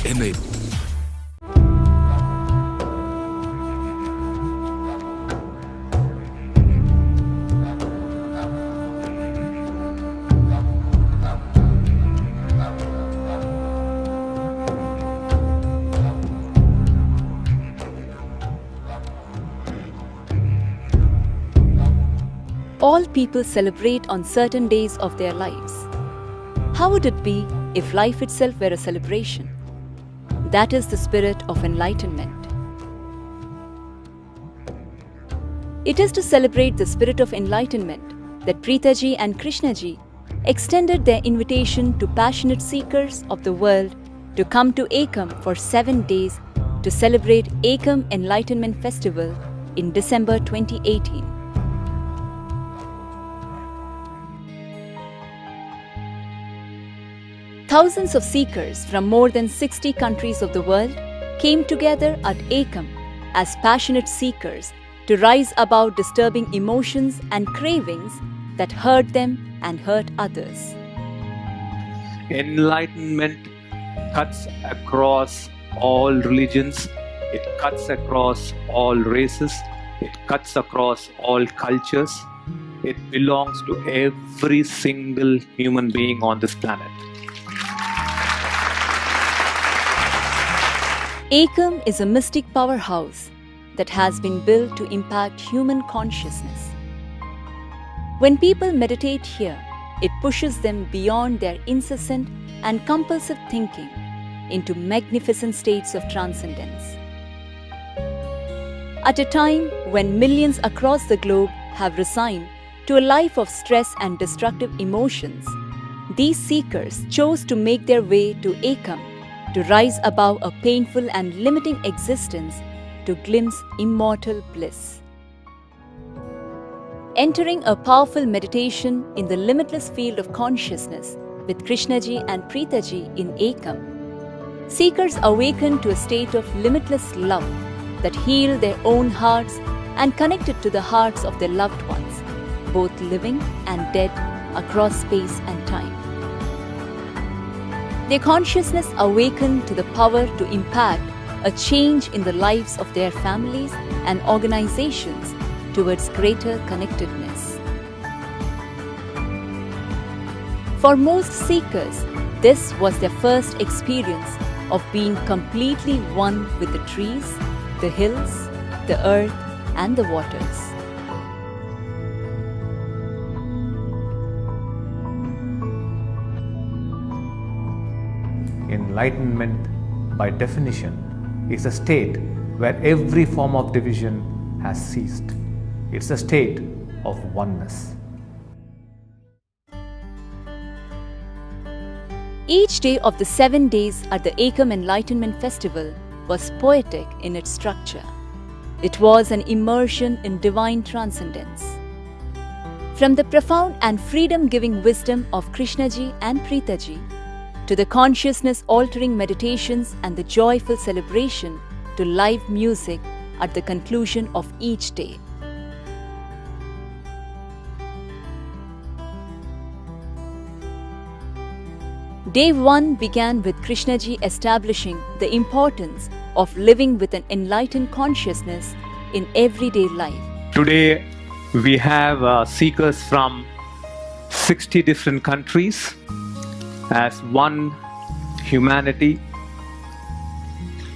Amen. All people celebrate on certain days of their lives. How would it be if life itself were a celebration? That is the spirit of enlightenment. It is to celebrate the spirit of enlightenment that Preethaji and Krishnaji extended their invitation to passionate seekers of the world to come to Ekam for 7 days to celebrate Ekam Enlightenment Festival in December 2018. Thousands of seekers from more than 60 countries of the world came together at Ekam as passionate seekers to rise above disturbing emotions and cravings that hurt them and hurt others. Enlightenment cuts across all religions, it cuts across all races, it cuts across all cultures. It belongs to every single human being on this planet. Ekam is a mystic powerhouse that has been built to impact human consciousness. When people meditate here, it pushes them beyond their incessant and compulsive thinking into magnificent states of transcendence. At a time when millions across the globe have resigned to a life of stress and destructive emotions, these seekers chose to make their way to Ekam to rise above a painful and limiting existence to glimpse immortal bliss. Entering a powerful meditation in the limitless field of consciousness with Krishnaji and Preethaji in Ekam, seekers awaken to a state of limitless love that heal their own hearts and connected to the hearts of their loved ones, both living and dead across space and time. Their consciousness awakened to the power to impact a change in the lives of their families and organizations towards greater connectedness. For most seekers, this was their first experience of being completely one with the trees, the hills, the earth, and the waters. Enlightenment, by definition, is a state where every form of division has ceased. It's a state of oneness. Each day of the 7 days at the Ekam Enlightenment Festival was poetic in its structure. It was an immersion in divine transcendence. From the profound and freedom-giving wisdom of Krishnaji and Preethaji, to the consciousness-altering meditations and the joyful celebration to live music at the conclusion of each day. Day 1 began with Krishnaji establishing the importance of living with an enlightened consciousness in everyday life. Today we have seekers from 60 different countries as one humanity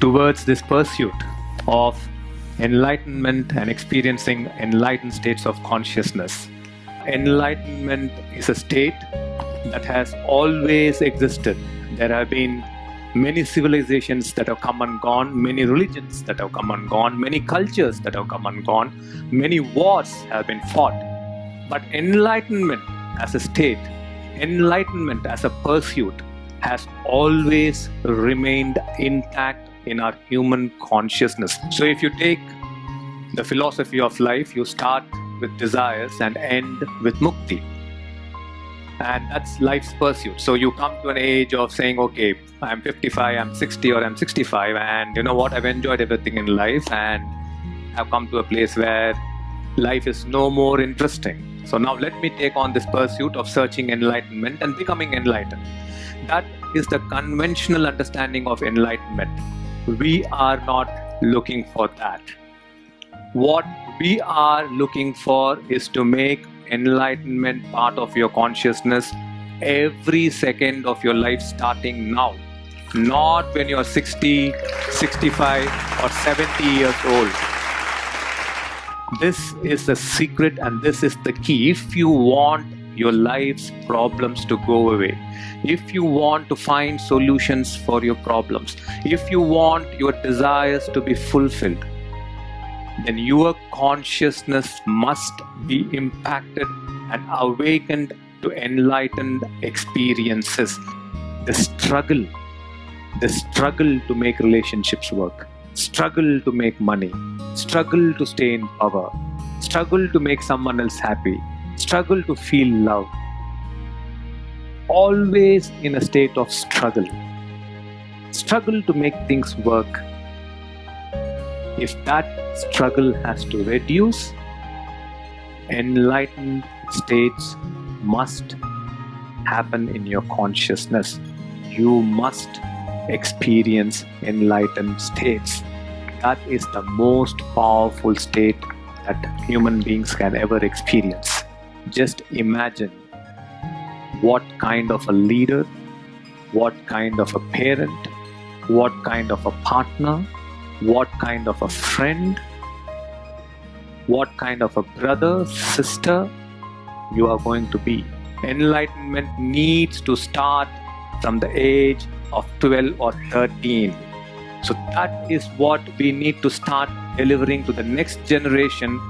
towards this pursuit of enlightenment and experiencing enlightened states of consciousness. Enlightenment is a state that has always existed. There have been many civilizations that have come and gone, many religions that have come and gone, many cultures that have come and gone, many wars have been fought. But enlightenment as a state, enlightenment as a pursuit has always remained intact in our human consciousness. So if you take the philosophy of life, you start with desires and end with mukti. And that's life's pursuit. So you come to an age of saying, okay, I'm 55, I'm 60 or I'm 65 and you know what, I've enjoyed everything in life and I've come to a place where life is no more interesting. So now let me take on this pursuit of searching enlightenment and becoming enlightened. That is the conventional understanding of enlightenment. We are not looking for that. What we are looking for is to make enlightenment part of your consciousness every second of your life starting now. Not when you're 60, 65 or 70 years old. This is the secret and this is the key. If you want your life's problems to go away, if you want to find solutions for your problems, if you want your desires to be fulfilled, then your consciousness must be impacted and awakened to enlightened experiences. The struggle to make relationships work, struggle to make money, struggle to stay in power, struggle to make someone else happy, struggle to feel love. Always in a state of struggle. Struggle to make things work. If that struggle has to reduce, enlightened states must happen in your consciousness. You must experience enlightened states. That is the most powerful state that human beings can ever experience. Just imagine what kind of a leader, what kind of a parent, what kind of a partner, what kind of a friend, what kind of a brother, sister you are going to be. Enlightenment needs to start from the age of 12 or 13. So that is what we need to start delivering to the next generation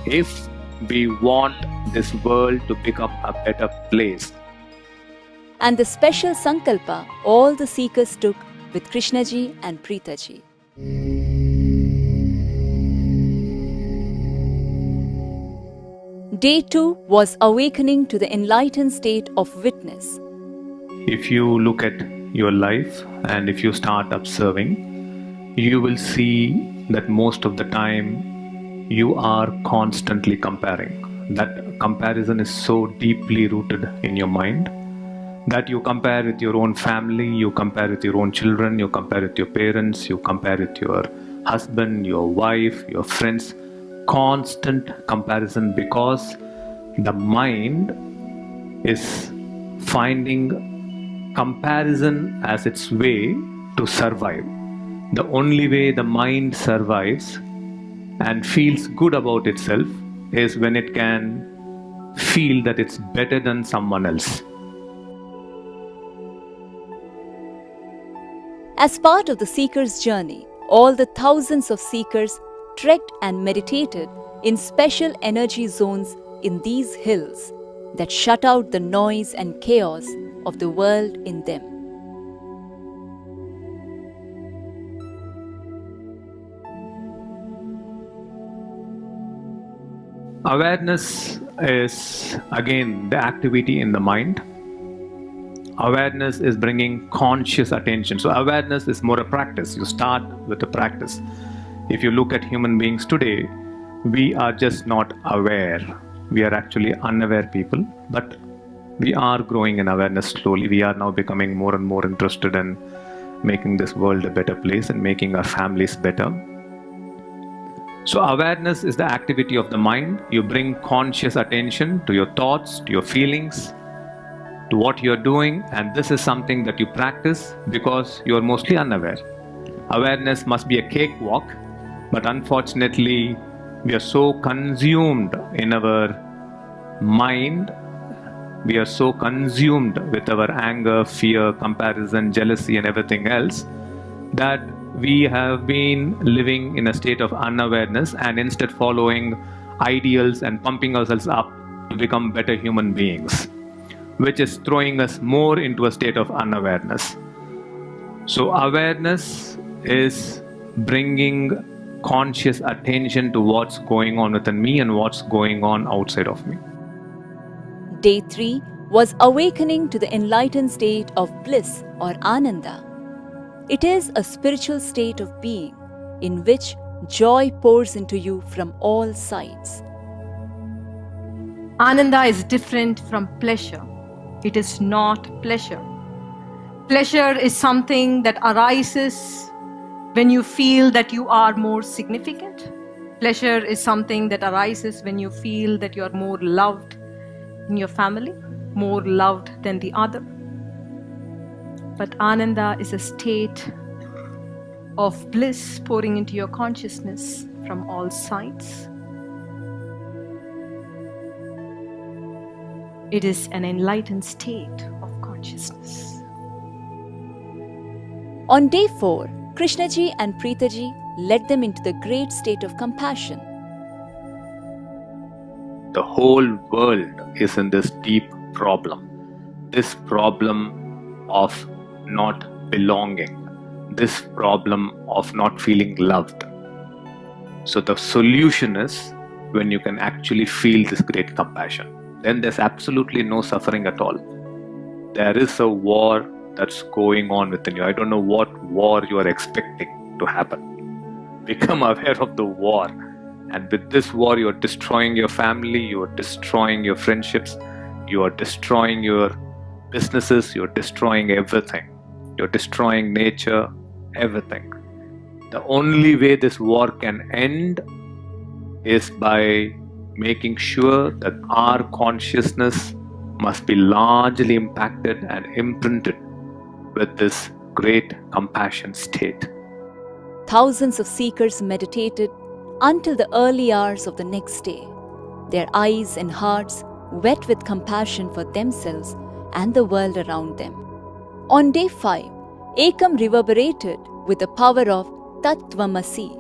if we want this world to become a better place. And the special Sankalpa all the seekers took with Krishnaji and Preetaji. Day 2 was awakening to the enlightened state of witness. If you look at your life and if you start observing, you will see that most of the time you are constantly comparing. That comparison is so deeply rooted in your mind that you compare with your own family, you compare with your own children, you compare with your parents, you compare with your husband, your wife, your friends. Constant comparison because the mind is finding comparison as its way to survive. The only way the mind survives and feels good about itself is when it can feel that it's better than someone else. As part of the seeker's journey, all the thousands of seekers trekked and meditated in special energy zones in these hills that shut out the noise and chaos of the world in them. Awareness is again the activity in the mind. Awareness is bringing conscious attention. So awareness is more a practice. You start with a practice. If you look at human beings today, we are just not aware. We are actually unaware people, but we are growing in awareness slowly. We are now becoming more and more interested in making this world a better place and making our families better. So awareness is the activity of the mind. You bring conscious attention to your thoughts, to your feelings, to what you're doing, and this is something that you practice because you're mostly unaware. Awareness must be a cakewalk, but unfortunately, we are so consumed in our mind, we are so consumed with our anger, fear, comparison, jealousy, and everything else that we have been living in a state of unawareness and instead following ideals and pumping ourselves up to become better human beings, which is throwing us more into a state of unawareness. So awareness is bringing conscious attention to what's going on within me and what's going on outside of me. Day 3 was awakening to the enlightened state of bliss or Ananda. It is a spiritual state of being in which joy pours into you from all sides. Ananda is different from pleasure. It is not pleasure. Pleasure is something that arises when you feel that you are more significant. Pleasure is something that arises when you feel that you are more loved in your family, more loved than the other. But Ananda is a state of bliss pouring into your consciousness from all sides. It is an enlightened state of consciousness. On day 4, Krishnaji and Preetaji led them into the great state of compassion. The whole world is in this deep problem. This problem of not belonging. This problem of not feeling loved. So the solution is when you can actually feel this great compassion. Then there's absolutely no suffering at all. There is a war that's going on within you. I don't know what war you are expecting to happen. Become aware of the war. And with this war, you are destroying your family, you are destroying your friendships, you are destroying your businesses, you are destroying everything. You are destroying nature, everything. The only way this war can end is by making sure that our consciousness must be largely impacted and imprinted with this great compassion state. Thousands of seekers meditated until the early hours of the next day, their eyes and hearts wet with compassion for themselves and the world around them. On day 5, Ekam reverberated with the power of Tattvamasi,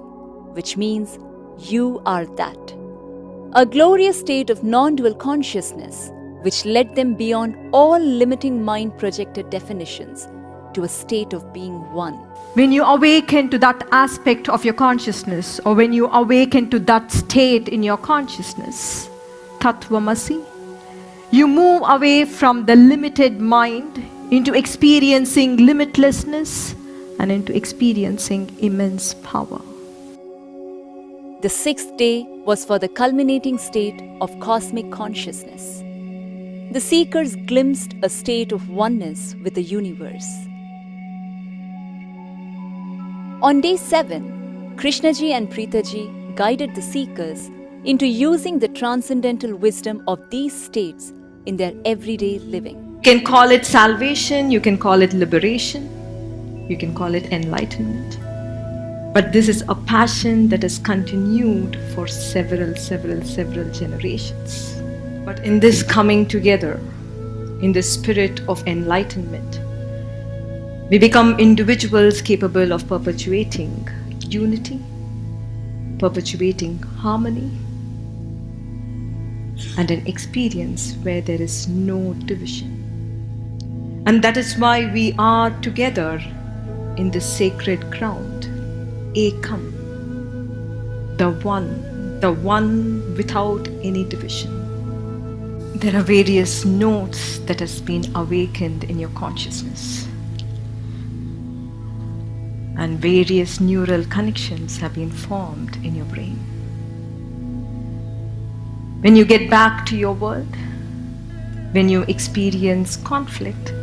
which means you are that. A glorious state of non-dual consciousness which led them beyond all limiting mind-projected definitions to a state of being one. When you awaken to that aspect of your consciousness, or when you awaken to that state in your consciousness, Tattvamasi, you move away from the limited mind into experiencing limitlessness and into experiencing immense power. The 6th day was for the culminating state of cosmic consciousness. The seekers glimpsed a state of oneness with the universe. On day 7, Krishnaji and Preetaji guided the seekers into using the transcendental wisdom of these states in their everyday living. You can call it salvation, you can call it liberation, you can call it enlightenment. But this is a passion that has continued for several generations. But in this coming together, in the spirit of enlightenment, we become individuals capable of perpetuating unity, perpetuating harmony, and an experience where there is no division. And that is why we are together in this sacred ground, Ekam, the one without any division. There are various notes that has been awakened in your consciousness. And various neural connections have been formed in your brain. When you get back to your world, when you experience conflict,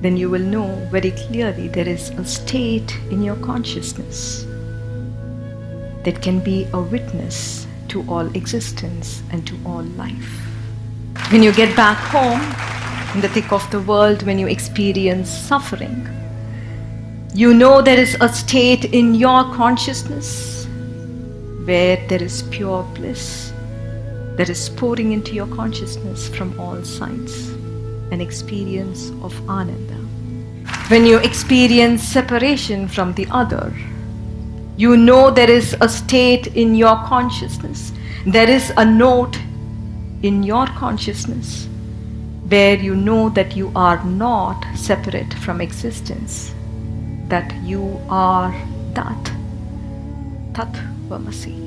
then you will know very clearly there is a state in your consciousness that can be a witness to all existence and to all life. When you get back home, in the thick of the world, when you experience suffering, you know there is a state in your consciousness where there is pure bliss that is pouring into your consciousness from all sides, an experience of Ananda. When you experience separation from the other, you know there is a state in your consciousness, there is a note in your consciousness where you know that you are not separate from existence, that you are that, Tattvamasi.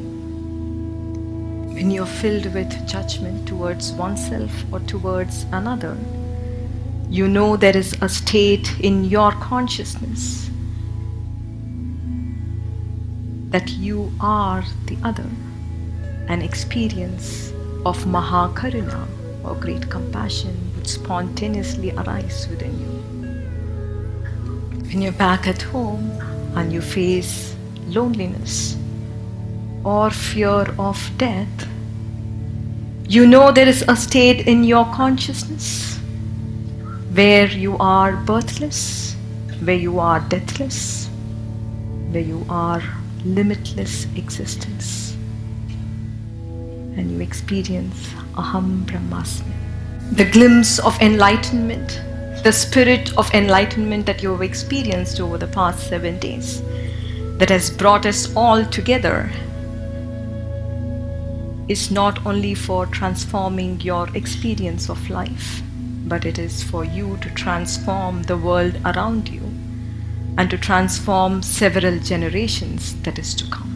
When you're filled with judgment towards oneself or towards another, you know there is a state in your consciousness that you are the other, an experience of Mahakaruna or great compassion would would spontaneously arise within you. When you're back at home and you face loneliness or fear of death, you know there is a state in your consciousness where you are birthless, where you are deathless, where you are limitless existence, and you experience Aham Brahmasmi, the glimpse of enlightenment, the spirit of enlightenment that you have experienced over the past 7 days, that has brought us all together, is not only for transforming your experience of life, but it is for you to transform the world around you and to transform several generations that is to come.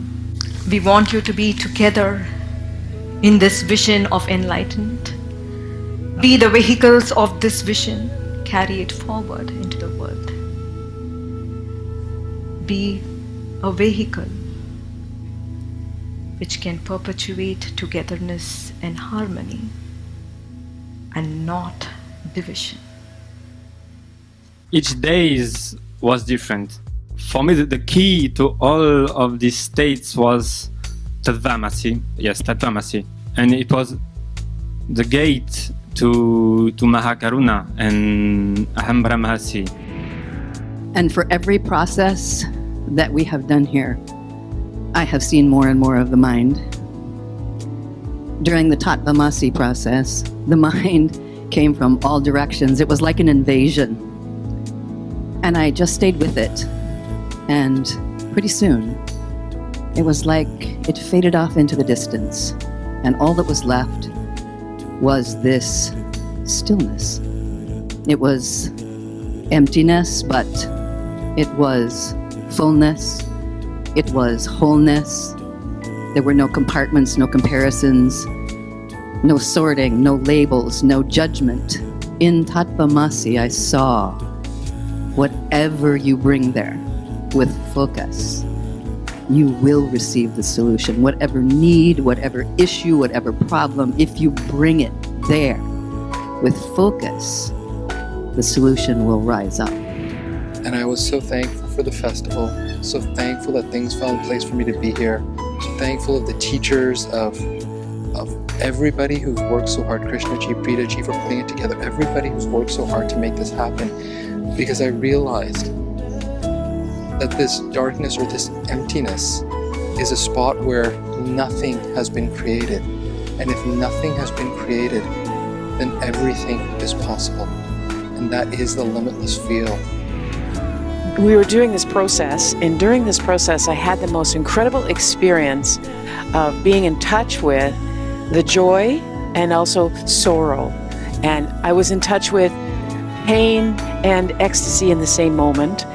We want you to be together in this vision of enlightenment. Be the vehicles of this vision. Carry it forward into the world. Be a vehicle which can perpetuate togetherness and harmony and not division. Each day was different. For me, the key to all of these states was Tatvamasi. Yes, Tatvamasi. And it was the gate to Mahakaruna and Aham Brahmasi. And for every process that we have done here, I have seen more and more of the mind. During the Tatvamasi process, the mind came from all directions. It was like an invasion. And I just stayed with it. And pretty soon, it was like it faded off into the distance. And all that was left was this stillness. It was emptiness, but it was fullness. It was wholeness. There were no compartments, no comparisons, no sorting, no labels, no judgment. In Tatvamasi, I saw whatever you bring there with focus, you will receive the solution. Whatever need, whatever issue, whatever problem, if you bring it there with focus, the solution will rise up. And I was so thankful for the festival, so thankful that things fell in place for me to be here, so thankful of the teachers, of everybody who's worked so hard, Krishna ji, Prita ji, for putting it together, everybody who's worked so hard to make this happen, because I realized that this darkness or this emptiness is a spot where nothing has been created. And if nothing has been created, then everything is possible. And that is the limitless field. We were doing this process, and during this process I had the most incredible experience of being in touch with the joy and also sorrow. And I was in touch with pain and ecstasy in the same moment.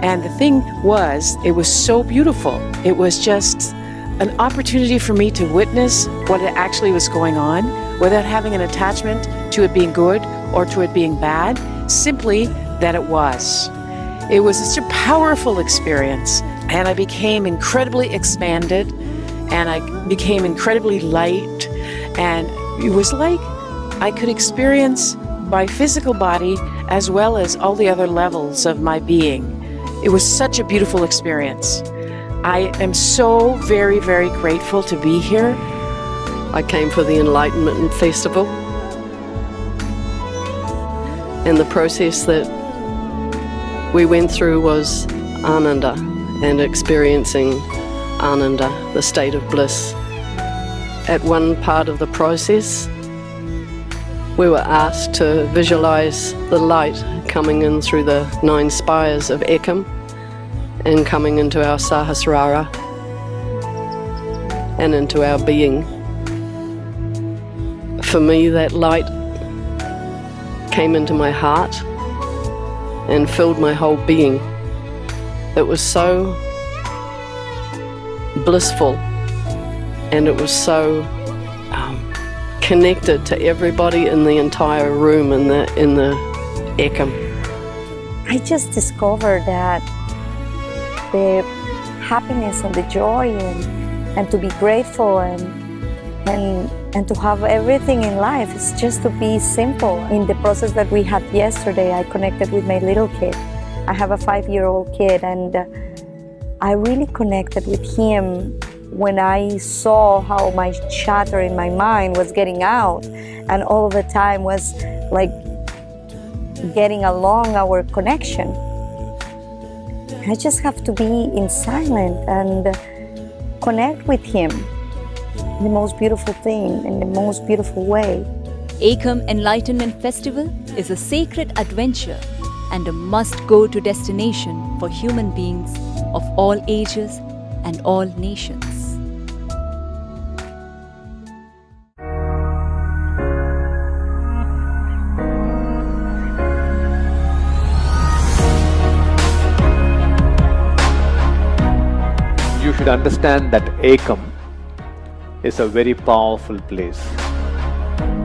And the thing was, it was so beautiful. It was just an opportunity for me to witness what actually was going on without having an attachment to it being good or to it being bad, simply that it was. It was such a powerful experience, and I became incredibly expanded, and I became incredibly light, and it was like I could experience my physical body as well as all the other levels of my being. It was such a beautiful experience. I am so very, very grateful to be here. I came for the Enlightenment Festival, and the process that we went through was Ananda, and experiencing Ananda, the state of bliss. At one part of the process, we were asked to visualize the light coming in through the 9 spires of Ekam and coming into our Sahasrara and into our being. For me, that light came into my heart and filled my whole being. It was so blissful, and it was so connected to everybody in the entire room in the Ekam. I just discovered that the happiness and the joy and to be grateful and and to have everything in life is just to be simple. In the process that we had yesterday, I connected with my little kid. I have a 5-year-old kid, and I really connected with him when I saw how my chatter in my mind was getting out, and all the time was like getting along our connection. I just have to be in silence and connect with him. The most beautiful thing, in the most beautiful way. Ekam Enlightenment Festival is a sacred adventure and a must-go-to destination for human beings of all ages and all nations. You should understand that Ekam is a very powerful place.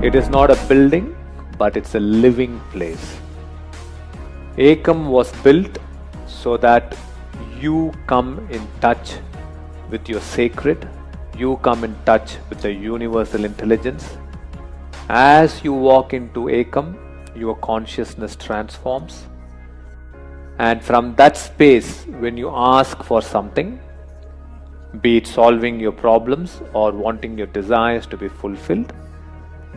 It is not a building, but it's a living place. Ekam was built so that you come in touch with your sacred, you come in touch with the universal intelligence. As you walk into Ekam, your consciousness transforms. And from that space, when you ask for something, be it solving your problems or wanting your desires to be fulfilled,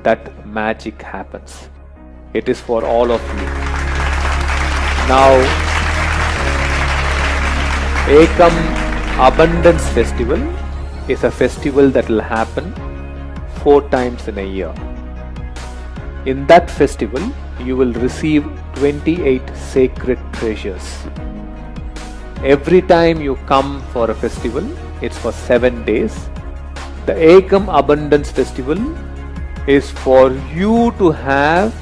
that magic happens. It is for all of you. Now, Ekam Abundance Festival is a festival that will happen 4 times in a year. In that festival, you will receive 28 sacred treasures. Every time you come for a festival, it's for 7 days. The Ekam Abundance Festival is for you to have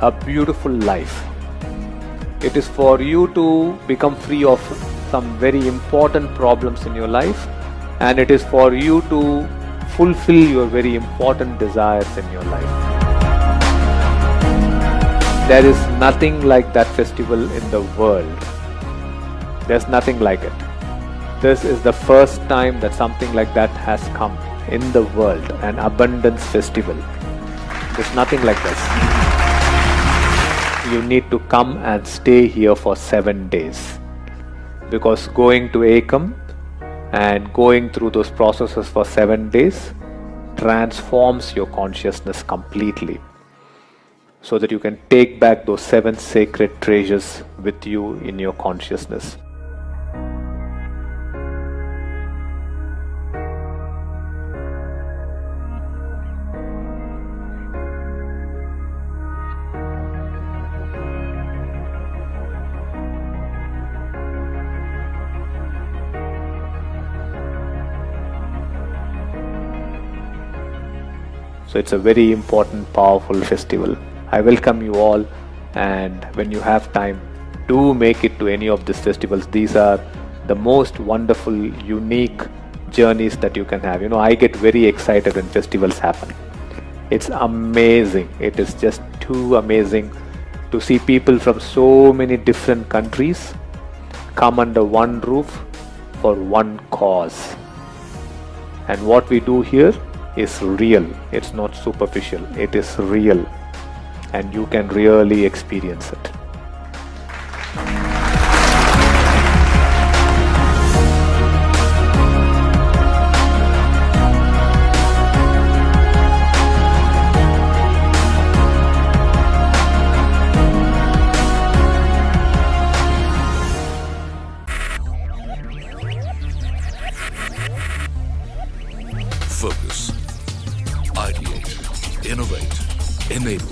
a beautiful life. It is for you to become free of some very important problems in your life, and it is for you to fulfill your very important desires in your life. There is nothing like that festival in the world. There's nothing like it. This is the first time that something like that has come in the world, an abundance festival. There's nothing like this. You need to come and stay here for 7 days, because going to Ekam and going through those processes for 7 days transforms your consciousness completely, so that you can take back those 7 sacred treasures with you in your consciousness. So it's a very important, powerful festival. I welcome you all, and when you have time, do make it to any of these festivals. These are the most wonderful, unique journeys that you can have. You know, I get very excited when festivals happen. It's amazing. It is just too amazing to see people from so many different countries come under one roof for one cause. And what we do here is real. It's not superficial. It is real, and you can really experience it. Focus, ideate, innovate, enable.